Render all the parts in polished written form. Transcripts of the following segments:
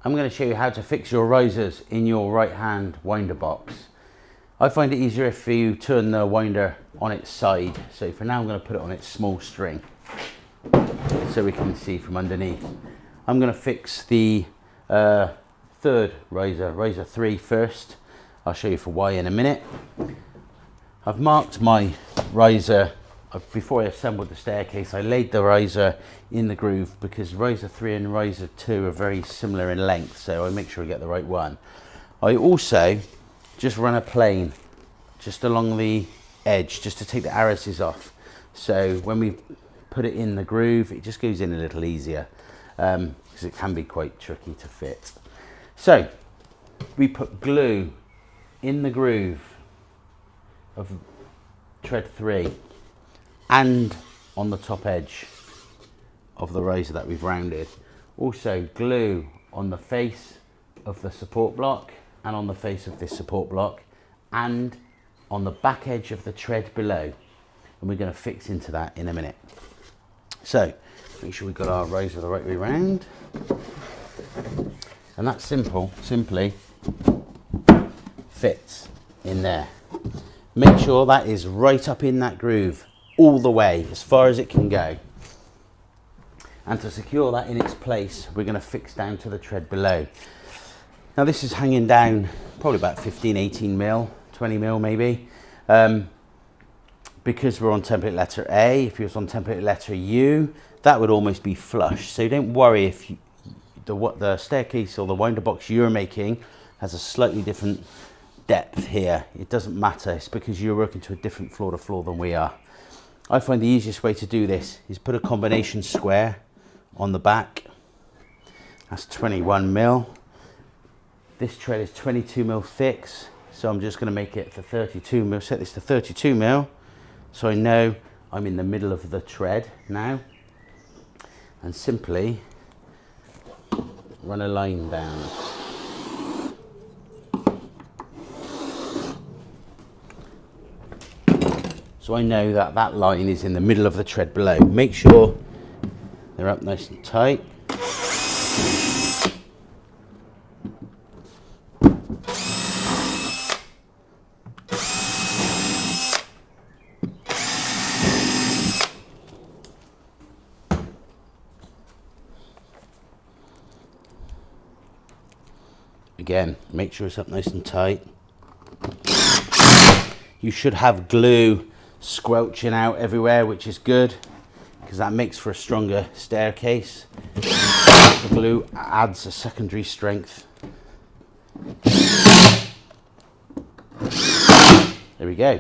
I'm going to show you how to fix your risers in your right hand winder box. I find it easier if you turn the winder on its side. So for now I'm going to put it on its small string so we can see from underneath. I'm going to fix the third riser 3 first. I'll show you for why in a minute. I've marked my riser. Before I assembled the staircase, I laid the riser in the groove because riser 3 and riser 2 are very similar in length, so I make sure I get the right one. I also just run a plane just along the edge just to take the arises off, so when we put it in the groove it just goes in a little easier, because it can be quite tricky to fit. So we put glue in the groove of tread 3 and on the top edge of the riser that we've rounded. Also glue on the face of the support block and on the face of this support block and on the back edge of the tread below, and we're going to fix into that in a minute. So make sure we've got our riser the right way round, and that simply fits in there. Make sure that is right up in that groove all the way, as far as it can go. And to secure that in its place, we're going to fix down to the tread below. Now this is hanging down probably about 15, 18 mil, 20 mil maybe. Because we're on template letter A, if you was on template letter U, that would almost be flush. So don't worry if the staircase or the winder box you're making has a slightly different depth here. It doesn't matter, it's because you're working to a different floor to floor than we are. I find the easiest way to do this is put a combination square on the back. That's 21 mil. This tread is 22 mil thick, so I'm just going to make it for 32 mil. Set this to 32 mil, so I know I'm in the middle of the tread now, and simply run a line down. So I know that that line is in the middle of the tread below. Make sure they're up nice and tight. Again, make sure it's up nice and tight. You should have glue squelching out everywhere, which is good because that makes for a stronger staircase. The glue adds a secondary strength. There we go.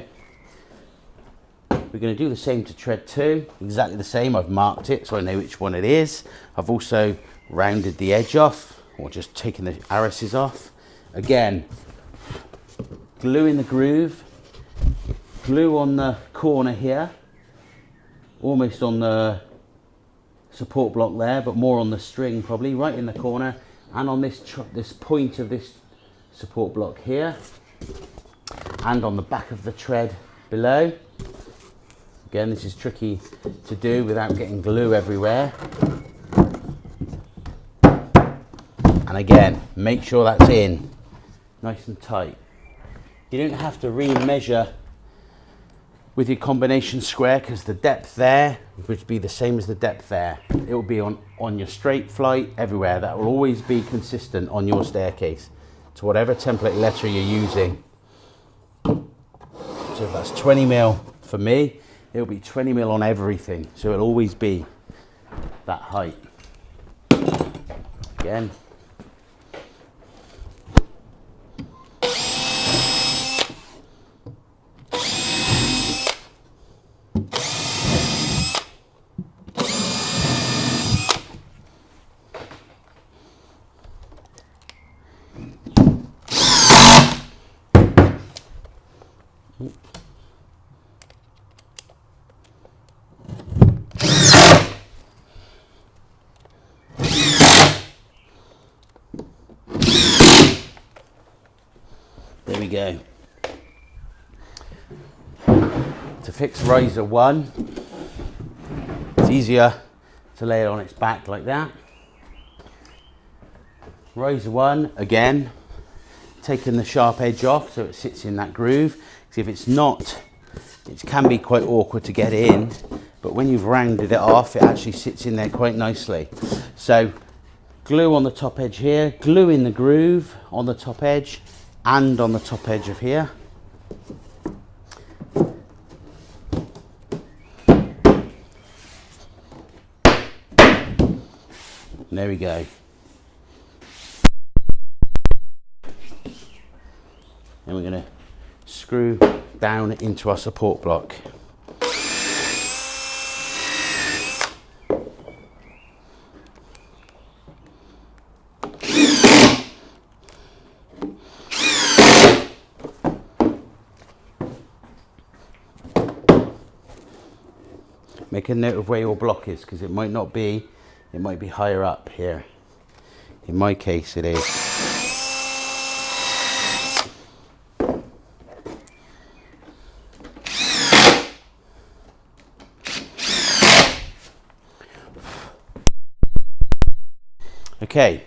We're going to do the same to tread 2, exactly the same. I've marked it so I know which one it is. I've also rounded the edge off, or just taken the arises off. Again, glue in the groove. Glue on the corner here, almost on the support block there, but more on the string probably, right in the corner, and on this point of this support block here, and on the back of the tread below. Again, this is tricky to do without getting glue everywhere. And again, make sure that's in nice and tight. You don't have to re-measure with your combination square because the depth there would be the same as the depth there. It will be on your straight flight everywhere. That will always be consistent on your staircase to whatever template letter you're using. So if that's 20 mil for me, it'll be 20 mil on everything. So it'll always be that height. Again. There we go. To fix riser 1, it's easier to lay it on its back like that. Riser 1, again, taking the sharp edge off so it sits in that groove. Because if it's not, it can be quite awkward to get in, but when you've rounded it off, it actually sits in there quite nicely. So glue on the top edge here, glue in the groove on the top edge and on the top edge of here. And there we go. And we're going to screw down into our support block. Make a note of where your block is, because it might not be, it might be higher up here. In my case it is. Okay,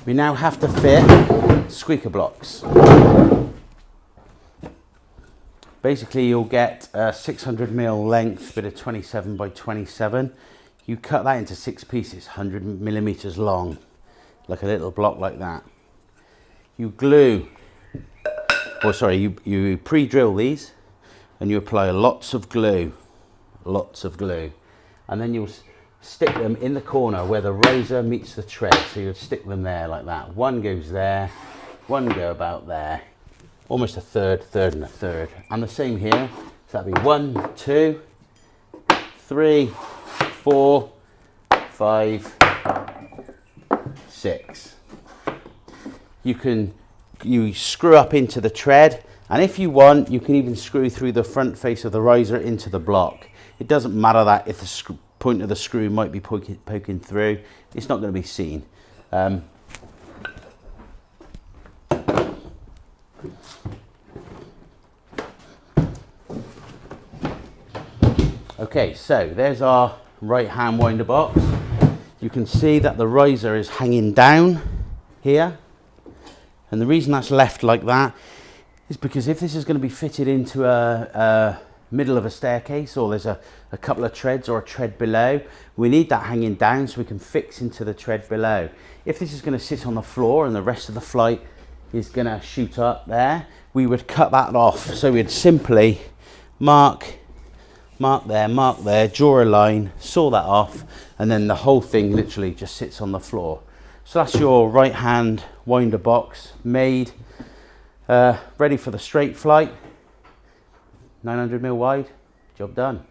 we now have to fit squeaker blocks. Basically you'll get a 600mm length bit of 27 by 27. You cut that into 6 pieces, 100mm long, like a little block like that. You glue, or sorry, you pre-drill these and you apply lots of glue, and then you'll stick them in the corner where the riser meets the tread. So you'll stick them there like that. One goes there, one go about there, almost a third, and a third. And the same here. So that'd be 1, 2, 3, 4, 5, 6. You screw up into the tread, and if you want, you can even screw through the front face of the riser into the block. It doesn't matter that if the point of the screw might be poking through, it's not going to be seen. Okay, so there's our right hand winder box. You can see that the riser is hanging down here, and the reason that's left like that is because if this is going to be fitted into a middle of a staircase, or there's a couple of treads or a tread below, we need that hanging down so we can fix into the tread below. If this is going to sit on the floor and the rest of the flight is going to shoot up there, we would cut that off. So we'd simply mark there, draw a line, saw that off, and then the whole thing literally just sits on the floor. So that's your right hand winder box made, ready for the straight flight. 900mm wide, job done.